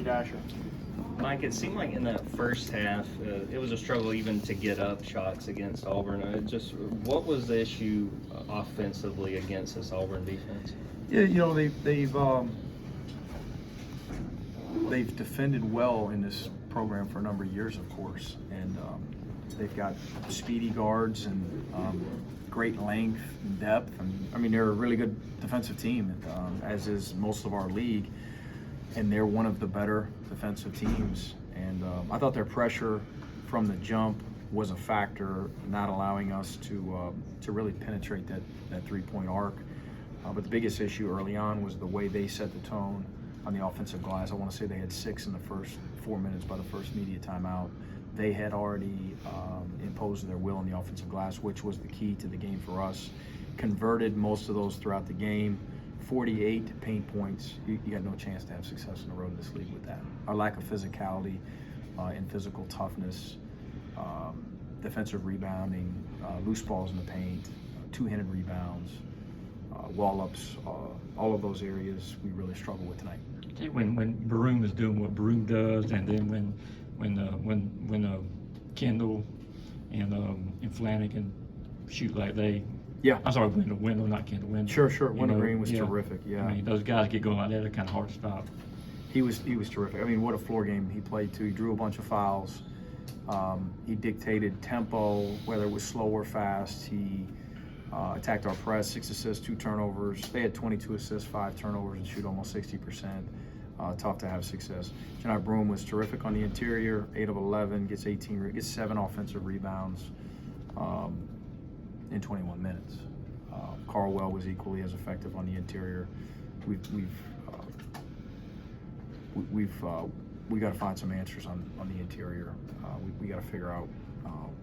Dasher. Mike, it seemed like in that first half, it was a struggle even to get up shots against Auburn. What was the issue offensively against this Auburn defense? Yeah, they've defended well in this program for a number of years, of course, and they've got speedy guards and great length and depth. And I mean, they're a really good defensive team, as is most of our league. And they're one of the better defensive teams. And I thought their pressure from the jump was a factor, not allowing us to really penetrate that three-point arc. But the biggest issue early on was the way they set the tone on the offensive glass. I want to say they had 6 in the first 4 minutes by the first media timeout. They had already imposed their will on the offensive glass, which was the key to the game for us. Converted most of those throughout the game. 48 paint points. You got no chance to have success in the road in this league with that. Our lack of physicality and physical toughness, defensive rebounding, loose balls in the paint, two-handed rebounds, wall-ups, all of those areas we really struggle with tonight. When Baroom is doing what Baroom does, and then when Kendall and Flanagan shoot like they. Yeah. I'm sorry, Wendell, not Kendall. Wendell. Sure. Wendell Green was terrific. Yeah. I mean, those guys get going like that, they're kind of hard to stop. He was terrific. I mean, what a floor game he played too. He drew a bunch of fouls. He dictated tempo, whether it was slow or fast. He attacked our press, 6 assists, 2 turnovers. They had 22 assists, 5 turnovers, and shoot almost 60%. Tough to have success. Janai Broom was terrific on the interior, 8 of 11, gets 7 offensive rebounds in 21 minutes. Carlwell was equally as effective on the interior. We got to find some answers on the interior. We got to figure out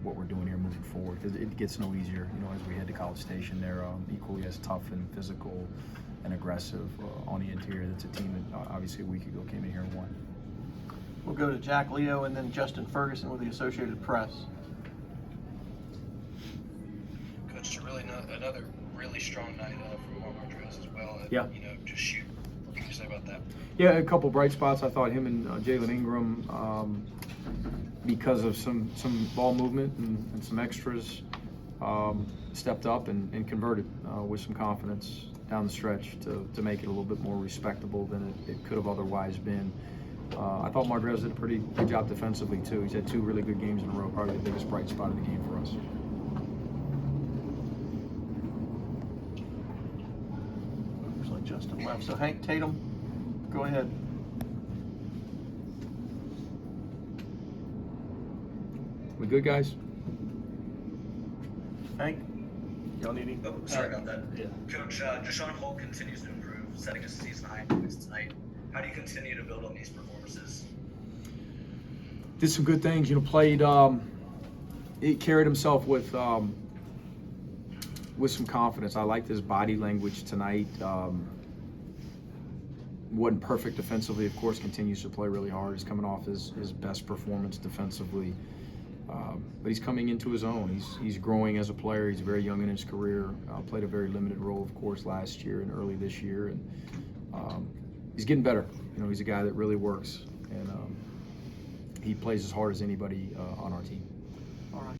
what we're doing here moving forward, because it gets no easier. As we head to College Station, they're equally as tough and physical and aggressive on the interior. That's a team that obviously a week ago came in here and won. We'll go to Jack Leo and then Justin Ferguson with the Associated Press. Coach, another really strong night from Marquez as well. Yeah. Just shoot. What can you say about that? Yeah, a couple bright spots. I thought him and Jalen Ingram, because of some ball movement and some extras, stepped up and converted with some confidence down the stretch to make it a little bit more respectable than it could have otherwise been. I thought Marquez did a pretty good job defensively too. He's had 2 really good games in a row, probably the biggest bright spot of the game for us. Looks like Justin left. So Hank Tatum, go ahead. We good, guys? Hank, y'all need any? Oh, sorry about that. Yeah. Coach, Deshaun Holt continues to improve, setting a season high points tonight. How do you continue to build on these performances? Did some good things. Played. He carried himself with some confidence. I liked his body language tonight. Wasn't perfect defensively, of course. Continues to play really hard. He's coming off his best performance defensively. But he's coming into his own. He's growing as a player. He's very young in his career. Played a very limited role, of course, last year and early this year. And he's getting better. He's a guy that really works, and he plays as hard as anybody on our team. All right.